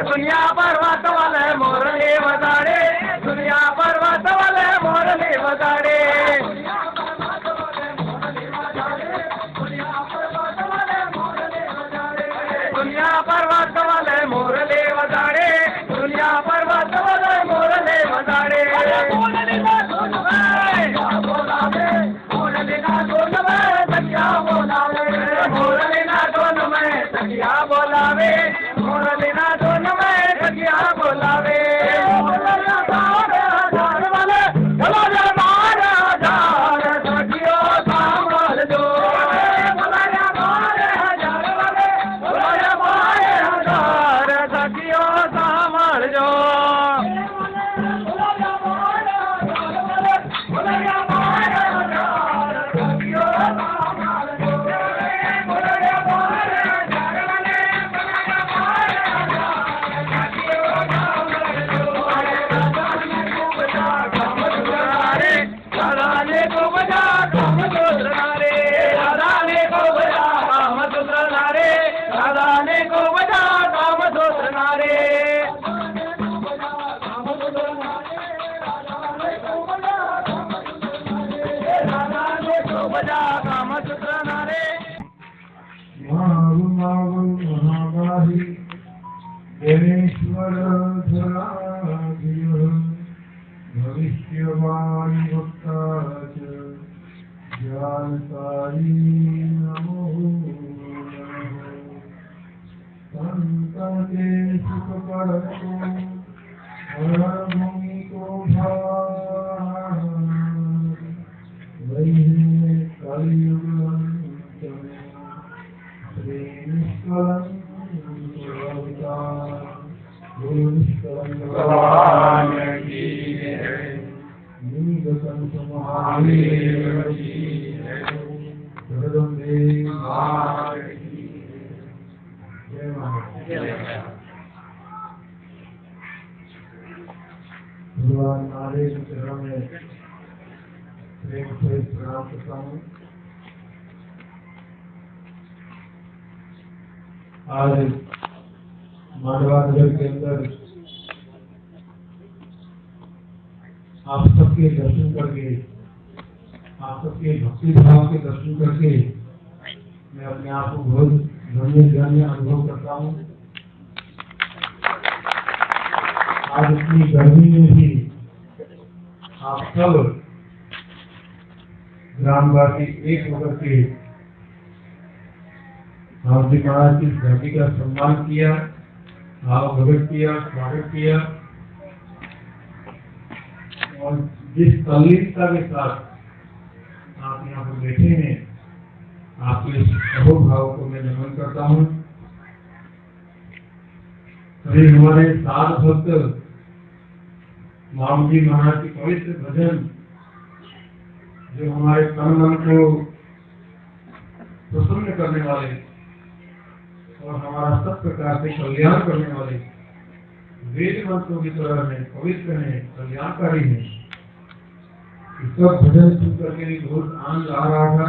दुनिया पर्वत वाले मोरली बजाड़े, दुनिया पर्वत वाले मोरली बजाड़े, दुनिया पर्वत वाले मोरली बजाड़े, दुनिया पर्वत वाले मोरली बजाड़े। मोरली ना धुन में बोलावे, मोरली ना धुन में तकिया बोलावे, मोरली ना धुन में तकिया बोलावे, मोरली ना धुन में तकिया बोलावे। देवेश्वर भविष्यवाणी वक्ता च ज्ञानकारी नमो संतते सुख परतो भूमि को वही कलयुग भगवान की भगवान महादेव के चरणों में प्रेम से प्रणाम करता हूँ। आज मांडवा नगर के अंदर आप सबके दर्शन करके, आप सबके भक्ति भाव के दर्शन करके मैं अपने आप को बहुत धन्य अनुभव करता हूँ। आज इतनी गर्मी में भी आप सब ग्रामवासी एक होकर के आप जी महाराज की धरती का सम्मान किया, भाव भगत किया, स्वागत किया और जिस तल्लीनता के साथ आप यहाँ पर बैठे हैं, आपके इस भाव को मैं नमन करता हूँ। अभी हमारे साध भक्त माम जी महाराज की पवित्र भजन जो हमारे तन मन को प्रसन्न करने वाले और हमारा सब प्रकार से कल्याण करने वाले वेद मंत्रों की तरह है, पवित्र है, कल्याणकारी है। इस सब भजन सुन करके भी बहुत आनंद आ रहा था।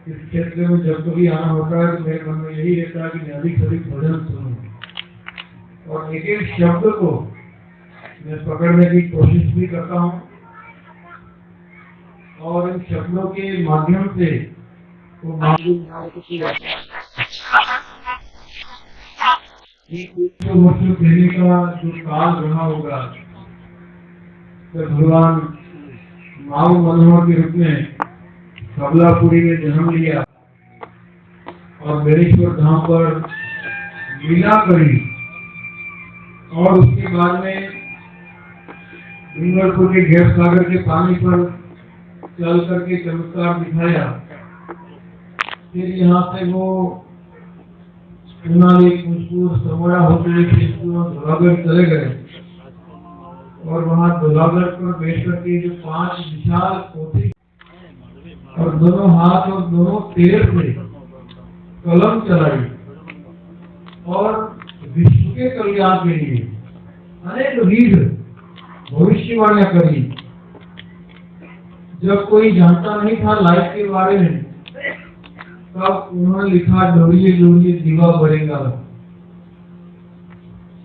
इस क्षेत्र में जब कभी आना होता है तो मेरे मन में यही रहता है कि मैं अधिक से अधिक भजन सुनूं और एक एक शब्द को मैं पकड़ने की कोशिश भी करता हूँ और इन शब्दों के माध्यम से वो वर्षों पहले का जो काल रहा होगा जब भगवान माऊ मनोहर के रूप में कबलापुरी में जन्म लिया और बेलेश्वर धाम पर लीला करी और उसके बाद में डूंगरपुर के घेर सागर के पानी पर चल करके चमत्कार दिखाया। फिर यहाँ से वो उनाली, कुंजपुर, समोड़ा होते धोलागढ़ चले गए और वहाँ धोलागढ़ पर बैठ करके जो 5 विशाल पोथी और दोनों हाथ और दोनों पैर से कलम चलाई और विश्व के कल्याण के लिए अनेक रीढ़ भविष्यवाणियां करी। जब कोई जानता नहीं था लाइफ के बारे में तब उन्होंने लिखा, डोरिए डोरिए दीवा बढ़ेगा।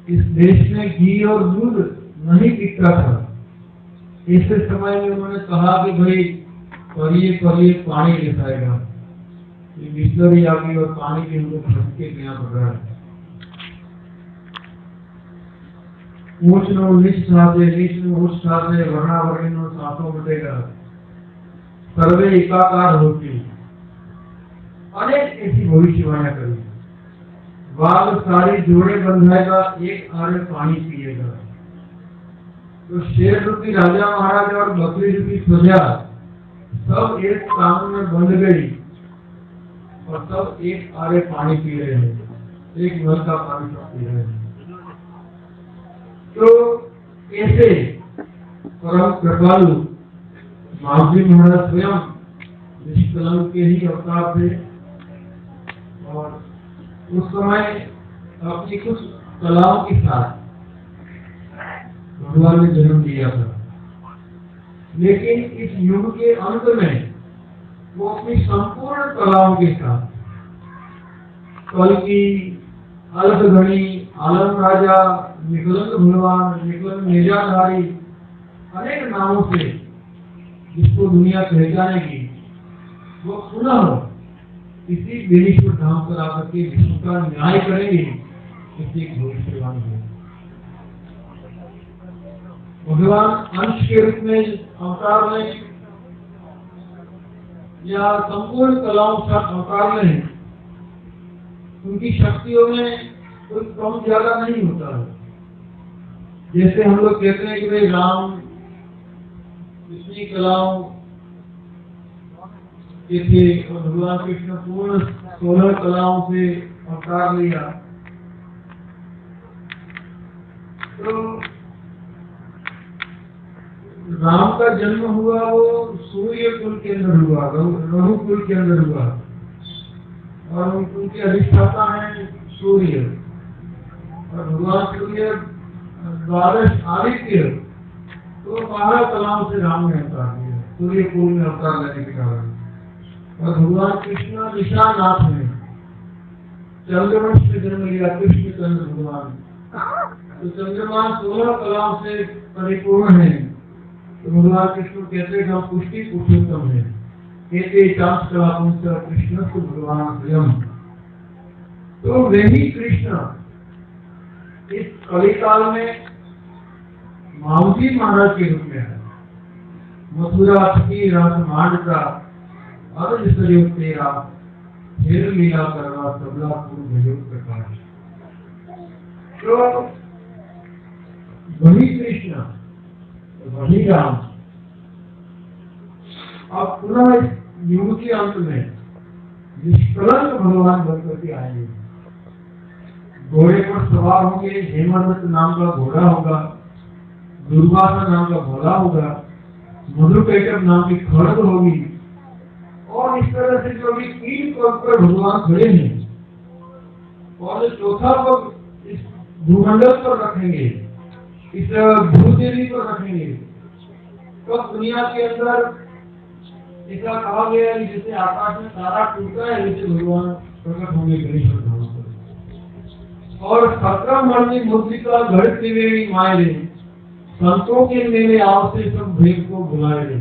इस देश में घी और दूध नहीं बिकता था। ऐसे समय में उन्होंने कहा कि भाई परिए परिए पानी दिखाएगा। बिस्लरी आ गई और पानी के हमको फंस के पीना पड़ रहा है। ऊंच नो नीच साथे, नीच नो ऊंच साथे, वर्णा वर्णिनो साथों बटेगा, सर्वे एकाकार होती। अनेक ऐसी भविष्यवाणियां करी। बाल सारी जोड़े बंधाएगा, एक आरे पानी पिएगा। तो शेर रूपी राजा महाराजा और बकरी रूपी प्रजा सब एक कानून में बंध गई और सब एक आरे पानी पी रहे हैं, एक नल का पानी सब पी रहे हैं। तो ऐसे परम कृपालु मावजी महाराज स्वयं निष्कलंक के ही अवतार थे और उस समय अपनी कुछ कलाओं के साथ भगवान ने जन्म दिया था। लेकिन इस युग के अंत में वो अपनी संपूर्ण कलाओं के साथ कल की अलगघनी, आलम राजा, निकलंक भगवान, निकलंक नेजाधारी, अनेक नामों से जिसको दुनिया पहचानेगी, वो पुनः इसी बेलेश्वर धाम पर आकर के विश्व का न्याय करेंगे। इसी भविष्यवाणी है। भगवान अंश के रूप में अवतार में या संपूर्ण कलाओं का अवतार में उनकी शक्तियों में कोई कम ज्यादा नहीं होता है। जैसे हम लोग कहते हैं कि भाई राम इतनी कलाओं के थे और भगवान कृष्ण पूर्ण 16 कलाओं से अवतार लिया। तो राम का जन्म हुआ वो सूर्य कुल के अंदर हुआ, रघु कुल के अंदर हुआ और उनके अधिष्ठाता है सूर्य और भगवान सूर्य 12 आदित्य। तो 12 कलाओं से राम ने अवतार लिया, सूर्य कुल में अवतार लेने के कारण। और भगवान कृष्ण निशानाथ ने चंद्रवंश में जन्म लिया, कृष्ण चंद्र भगवान। तो चंद्रमा 16 कलाओं से परिपूर्ण है। तो भगवान कृष्ण कहते हैं हम पुष्टि पुरुषोत्तम है। कहते चांस कला कृष्ण को भगवान स्वयं। तो वही कृष्ण इस कलिकाल में मावजी महाराज के रूप में है। मथुरा की रस मांडता अर्ज सहयोग तेरा, फिर लीला करवा सबलापुर भयोग प्रकाश। तो वही कृष्ण, वही राम अब पुनः इस युग के अंत में निष्कलंक भगवान बनकर के आएंगे। घोड़े पर सवार होंगे, हेमंत नाम का घोड़ा होगा, दुर्वासा नाम का घोड़ा होगा, मधुकैटभ नाम की खड़ग होगी और इस तरह से जो भी 3 पग पर भगवान खड़े हैं और चौथा पग इस भूमंडल पर रखेंगे, इस भूदेवी पर रखेंगे। तो दुनिया के अंदर ऐसा कहा गया है जैसे आकाश में तारा टूटता है वैसे भगवान प्रकट होंगे बेलेश्वर धाम पर। और 17 मर्दी मूर्ति का घड़ते हुए माए संतों के मेरे आओ से सब भेद को बुलाए रहे।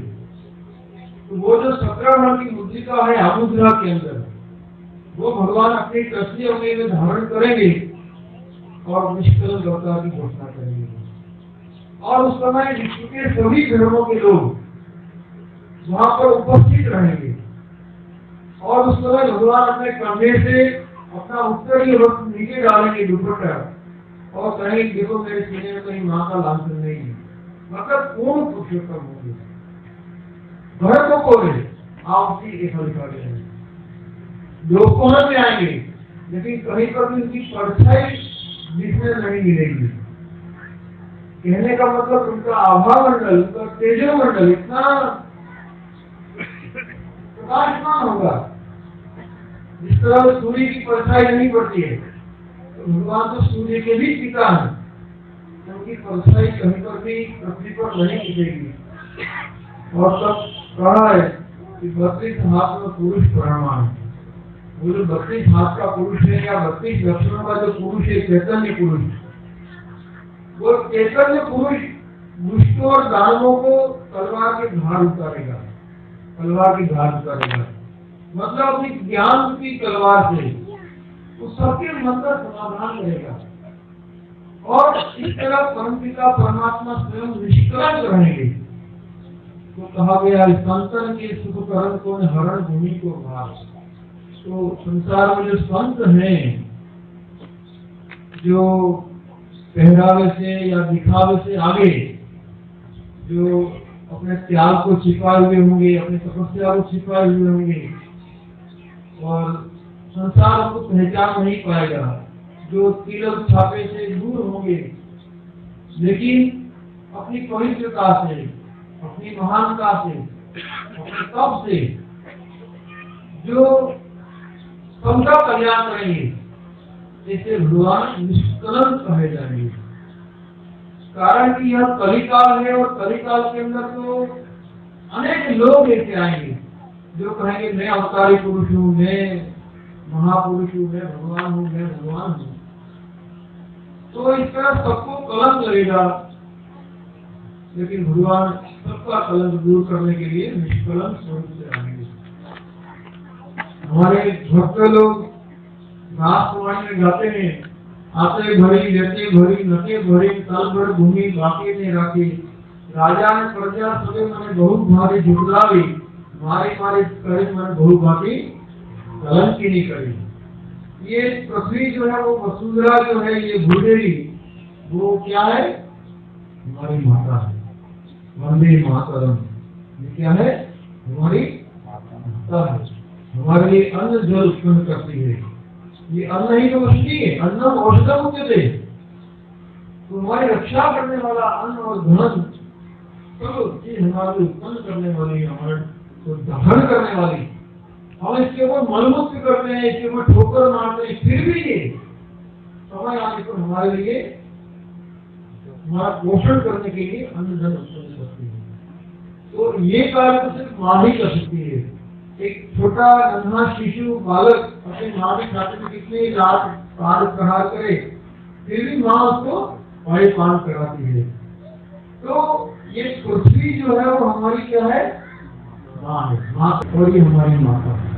तो वो जो 17 मन की मुद्रिका है आमुद्रा के अंदर, वो भगवान अपनी कृष्ण अंग में धारण करेंगे और निष्कलंक अवतार की घोषणा करेंगे। और उस समय विश्व के सभी धर्मों के लोग वहां पर उपस्थित रहेंगे और उस समय भगवान अपने कंधे से अपना उत्तरीय वस्त्र नीचे डालेंगे दुपट्टा और कहेंगे देखो मेरे सीने में कहीं माँ का लांछन नहीं है, मतलब पूर्ण पुरुषोत्तम होंगे। भरत को बोले आप उसी एक लिखा गया है, लोग पहुंच में आएंगे लेकिन कहीं पर भी उनकी परछाई दिखने नहीं मिलेगी। कहने का मतलब उनका आभा मंडल, उनका तेजो मंडल इतना प्रकाशमान होगा जिस तरह सूर्य की परछाई नहीं पड़ती है। तो भगवान तो सूर्य के भी पिता हैं, उनकी परछाई कहीं पर भी पृथ्वी पर नहीं दिखेगी। और तब कहा है कि 32 हाथ में पुरुष प्रमाण, वो जो 32 हाथ का पुरुष है या 32 लक्षणों का जो पुरुष है, चैतन्य पुरुष, वो चैतन्य पुरुष दुष्टों और दानवों को तलवार के धार उतारेगा, तलवार की धार उतारेगा, मतलब अपनी ज्ञान की तलवार से वो सबके मन का समाधान करेगा। और इस तरह परमपिता परमात्मा स्वयं निष्कलंक रहेंगे। तो कहा गया संतन के सुख करण को हरण भूमि को भार। तो संसार में जो संत हैं, जो पहरावे से या दिखावे से आगे, जो अपने त्याग को छिपाए हुए होंगे, अपनी तपस्या को छिपाए हुए होंगे और संसार को पहचान नहीं पाएगा, जो तिलक छापे से दूर होंगे, लेकिन अपनी पवित्रता से, अपनी महानता से, अपने तप से जो सबका कल्याण करेंगे, जैसे भगवान निष्कलंक कहे जाएंगे। कारण कि यह कलिकाल है और कलिकाल के अंदर तो अनेक लोग ऐसे आएंगे जो कहेंगे मैं अवतारी पुरुष हूँ, मैं महापुरुष हूँ, मैं भगवान हूँ, मैं भगवान हूँ। तो इस तरह सबको कलंक लगेगा, लेकिन भगवान सबका कलंक दूर करने के लिए निष्कलंक स्वरूप से आएंगे। हमारे भक्त लोग रास कुमारी में गाते हैं, आते भरी लेते भरी नटे भरी तल भर भूमि बाकी ने राखी, राजा ने प्रजा सबे मने बहुत भारी झुकलावी, मारे मारे करे मन बहु बाकी कलंक की नहीं करी। ये पृथ्वी जो है वो वसुंधरा जो है, ये भूदेवी, वो क्या है? हमारी माता है। वंदे मातरम, ये क्या है? हमारी माता है, हमारे लिए अन्न जल उत्पन्न करती है। ये अन्न ही तो उसकी है, अन्नम औषधम उच्यते। तो हमारी रक्षा करने वाला अन्न और धन सब चीज हमारे उत्पन्न करने वाली, हमारे को धारण करने वाली। हम इसके ऊपर मलमुक्त करते हैं, इसके ऊपर ठोकर मारते हैं, फिर भी ये समय आने पर हमारे लिए, हमारा पोषण करने के लिए अन्न धन उत्पन्न करती है। तो ये कार्य तो सिर्फ माँ ही कर सकती है। एक छोटा नन्हा शिशु बालक अपनी माँ के छाती में कितनी रात पार प्रहार करे, फिर भी माँ उसको पानी पान कराती है। तो ये पृथ्वी जो है वो हमारी क्या है? माँ है, माँ, और ये हमारी माता है।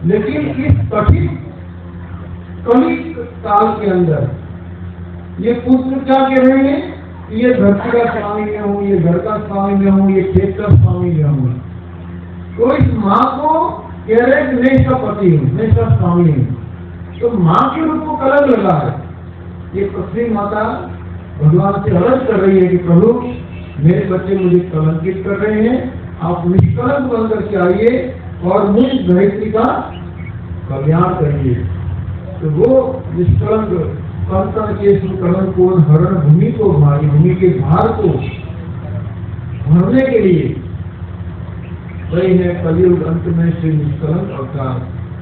लेकिन इस कठिन कली काल के अंदर ये पुत्र क्या कह रहे हैं? ये धरती का स्वामी मैं हूँ, ये घर का स्वामी मैं हूँ, ये खेत का स्वामी मैं हूँ। तो इस माँ को कह रहे कि मैं इसका पति हूँ, मैं इसका स्वामी हूँ। तो माँ के रूप को कलंक लगा है। ये पृथ्वी माता भगवान से अर्ज कर रही है कि प्रभु मेरे बच्चे मुझे कलंकित कर रहे हैं, आप निष्कलंक बन करके आइए और मुझ धरित्री का कल्याण करिए। तो वो निष्कलंक कंकण के कलंक को हरण भूमि को भारी, भूमि के भार को भरने के लिए वही है कलयुग अंत में श्री निष्कलंक अवतार।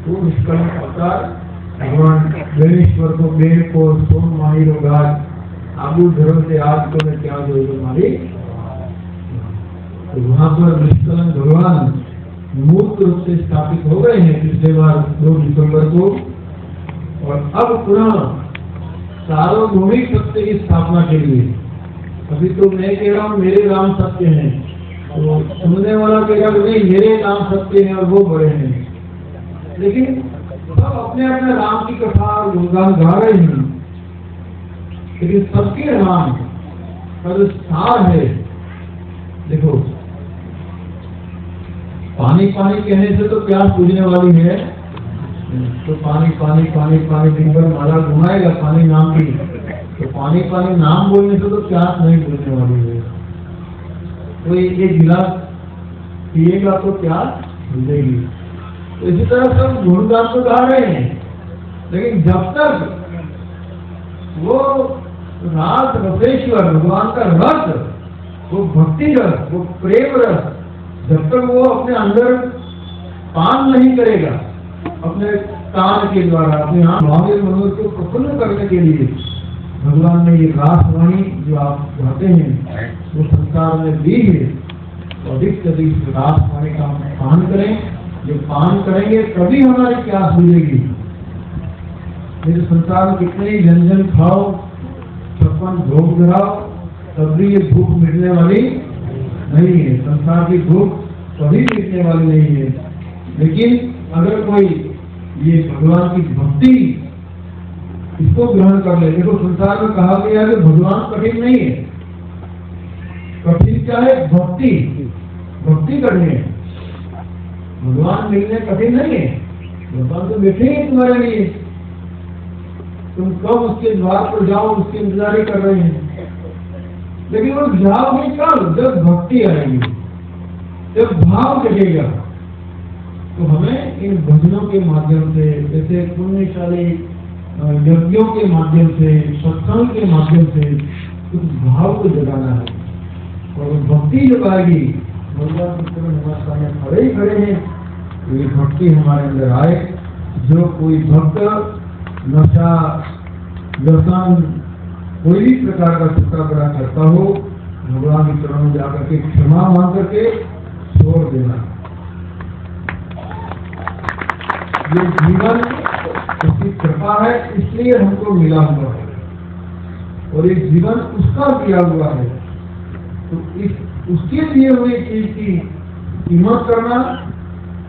वो निष्कलंक अवतार भगवान बेनेश्वर को बेर को सोन माही रोगाज आबू धर्म से आज को मैं क्या जो मारी। तो वहां पर निष्कलंक भगवान मूर्त रूप से स्थापित हो गए हैं पिछले बार 2 दिसंबर को, और अब पुनः सार्वभौमिक सत्य की स्थापना के लिए अभी तो मैं कह रहा हूँ मेरे नाम सत्य हैं, तो सुनने वाला कहेगा नहीं मेरे नाम सत्य हैं और वो बड़े हैं। लेकिन सब अपने अपने राम की कथा और गुणगान गा रहे हैं, लेकिन सबके नाम का जो सार है, देखो पानी पानी कहने से तो प्यास बुझने वाली है, तो पानी पानी पानी पानी दिन भर माला घुमाएगा पानी नाम की, तो पानी पानी नाम बोलने से तो प्यास नहीं बुझने वाली है। तो एक गिलास पिएगा तो प्यास बुझेगी। तो इसी तरह सब गुणगान तो गा रहे हैं, लेकिन जब तक वो रास रसेश्वर भगवान का रस, वो भक्ति रस, वो प्रेम रस, जब तक वो अपने अंदर पान नहीं करेगा, अपने कान के द्वारा अपने भावे मनोरथ को प्रफुल्ल करने के लिए भगवान ने ये रासवाणी जो आप गाते हैं वो संसार में दी है, तो अधिक से अधिक रासवाणी का पान करें। जो पान करेंगे तभी हमारी प्यास बुझेगी। ये संसार में कितने ही व्यंजन खाओ, 56 भोग कराओ, तब भी ये भूख मिटने वाली नहीं है। संसार की भूख कभी मिटने वाली नहीं है। लेकिन अगर कोई ये भगवान की भक्ति इसको ग्रहण कर ले, देखो संसार में कहा गया है कि भगवान कठिन नहीं है, कठिन क्या है? भक्ति, भक्ति करनी है। भगवान मिलने कठिन नहीं है, भगवान तो बैठे ही तुम्हारे लिए, तुम कब उसके द्वार पर जाओ उसकी इंतजारी कर रहे हैं। लेकिन वो जाओगे कब? जब भक्ति आएगी, जब भाव जगेगा। तो हमें इन भजनों के माध्यम से, जैसे पुण्यशाली यज्ञों के माध्यम से, सत्संग के माध्यम से उस भाव को जगाना है। और भक्ति जब आएगी, भगवान हमारे सामने खड़े ही खड़े हैं, तो ये भक्ति हमारे अंदर आए। जो कोई भक्त नशा, व्यसन, कोई भी प्रकार का छोटा बड़ा करता हो, भगवान के चरणों में जाकर के क्षमा मांग करके छोड़ देना। ये जीवन उसकी कृपा है, इसलिए हमको मिला हुआ है, और ये जीवन उसका दिया हुआ है। तो इस उसके दिए हुए चीज की कीमत करना,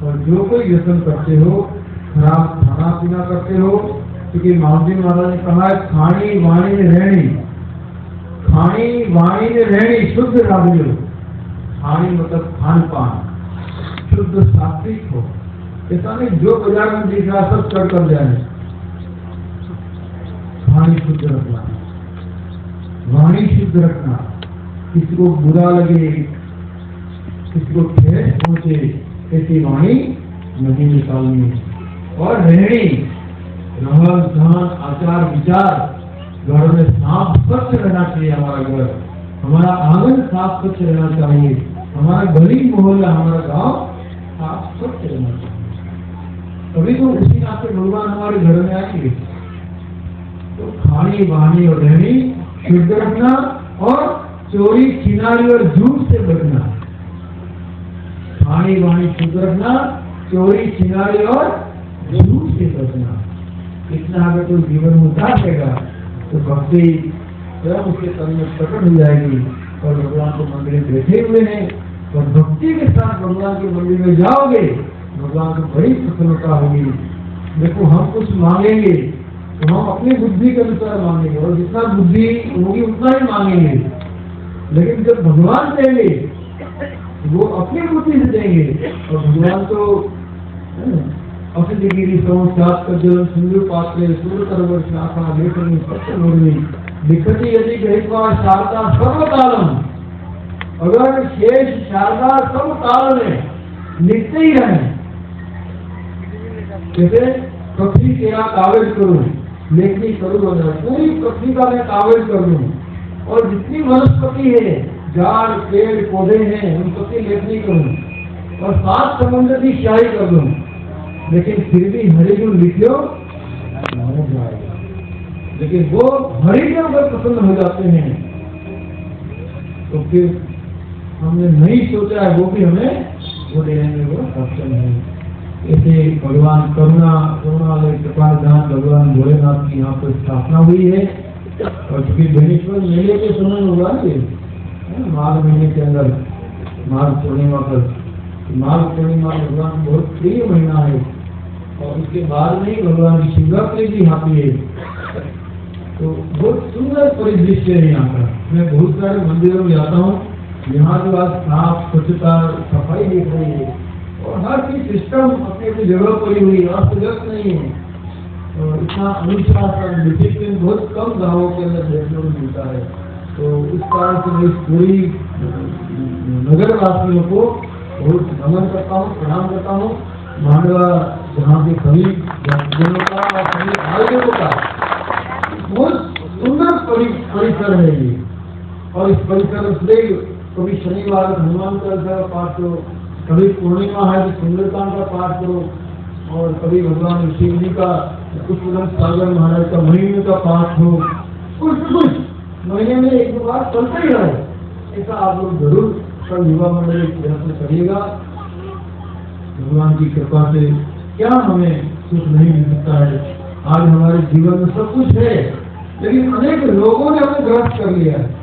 और जो कोई व्यसन करते हो, खराब खाना पीना करते हो, क्योंकि महादेव महाराज ने कहा है खानी वाणी में रहनी, खानी वाणी में रहनी शुद्ध राजयोग। खानी मतलब खान पान शुद्ध सात्विक हो, ऐसा नहीं जो बाजार में दिख रहा सब चढ़ कर जाए। वाणी शुद्ध रखना, वाणी शुद्ध रखना, किसी को बुरा लगे, किसी को ठेस पहुंचे, ऐसी वाणी नहीं निकालनी। और रहनी, रहन सहन आचार विचार, घर में साफ स्वच्छ रहना चाहिए। हमारा घर, हमारा आंगन साफ स्वच्छ रहना चाहिए, हमारा गली मोहल्ला, हमारा गांव साफ स्वच्छ रहना चाहिए। तभी तो उसी नाते भगवान हमारे घर में आएंगे। तो खानी वाणी और रहनी शुद्ध रखना, और चोरी चिनारी और झूठ से बचना। खानी वाणी शुद्ध रखना, चोरी चिनारी और झूठ से बचना। इतना अगर कोई जीवन में उतारेगा तो भक्ति स्वयं उसके तन में प्रकट हो जाएगी। और भगवान को मंदिर में बैठे हुए हैं, और भक्ति के साथ भगवान के मंदिर में जाओगे, भगवान को बड़ी प्रसन्नता होगी। देखो हम कुछ मांगेंगे तो हम अपनी बुद्धि के अनुसार मांगेंगे, और जितना बुद्धि होगी उतना ही मांगेंगे। लेकिन जब भगवान देंगे वो अपनी बुद्धि से देंगे। और भगवान तो असिगिरी संसात कज्जल सिंधु पात्रे सूर्य तरवर शाखा लेखनी सत्य नूरनी लिखती यदि गहित्वा शारदा सर्वकालम। अगर शेष शारदा सब काल में लिखते ही रहे, जैसे पृथ्वी तेरा कागज करूं, लेखनी करूं, पूरी पृथ्वी का मैं कागज कर लूं, और जितनी वनस्पति है, झाड़ पेड़ पौधे हैं, उन सबकी लेखनी करूं, और 7 समुद्र की स्याही कर लूं, लेकिन फिर भी हरिगुण लिखियो नहीं जाएगा। लेकिन वो हरिगुण पर प्रसन्न हो जाते हैं, तो फिर हमने नहीं सोचा है वो भी हमें वो देने में वो सक्षम है। ऐसे भगवान करुणालय कृपाधाम भगवान भोलेनाथ की यहाँ पर स्थापना हुई है। और चूंकि बेनेश्वर मेले के समय होगा, के माघ महीने के अंदर माघ पूर्णिमा पर, माघ पूर्णिमा भगवान बहुत प्रिय महीना है और उसके बाद में ही भगवान की शिवरात्रि भी आती है। तो बहुत सुंदर परिदृश्य है यहाँ का। मैं बहुत सारे मंदिरों में जाता हूँ, यहाँ के बाद साफ स्वच्छता सफाई दिख रही है और हर चीज सिस्टम अपनी अपनी जगह पर ही हुई, अस्त व्यस्त नहीं है। और इतना अनुशासन डिसिप्लिन बहुत कम गाँवों के अंदर देखने को मिलता है। तो इस कारण से मैं इस पूरी नगर वासियों को बहुत नमन करता हूँ, प्रणाम करता हूँ। मांडवा जहाँ के सभी जनों का और सभी आयोजकों का बहुत सुंदर परिसर है ये। और इस परिसर से कभी शनिवार हनुमान चालीसा का पाठ करो, कभी पूर्णिमा है तो सुंदरकांड का पाठ करो, और कभी भगवान शिव जी का पुष्पगंज सागर महाराज का महीने का पाठ हो, कुछ महीने में एक दो बार चलते ही रहे। ऐसा आप लोग जरूर कल युवा मंडल प्रयत्न करिएगा। भगवान की कृपा से क्या हमें सुख नहीं मिल सकता है। आज हमारे जीवन में सब कुछ है, लेकिन अनेक लोगों ने हमें ग्रस्त कर लिया है।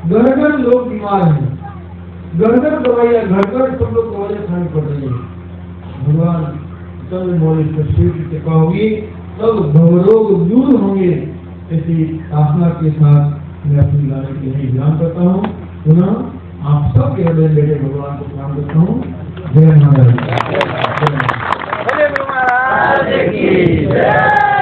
घर घर लोग बीमार हैं, घर घर दवाइयाँ, घर घर सब लोग दवाइयाँ खानी पड़ रही है। भगवान चंद्र मौली शिव की कृपा होगी, सब भवरोग दूर होंगे। ऐसी आशा के साथ मैं अपनी गाने के लिए ध्यान करता हूँ। पुनः आप सब के हृदय बेटे भगवान को प्रणाम करता हूँ। जय महाराज। बोले गुरु महाराज की जय।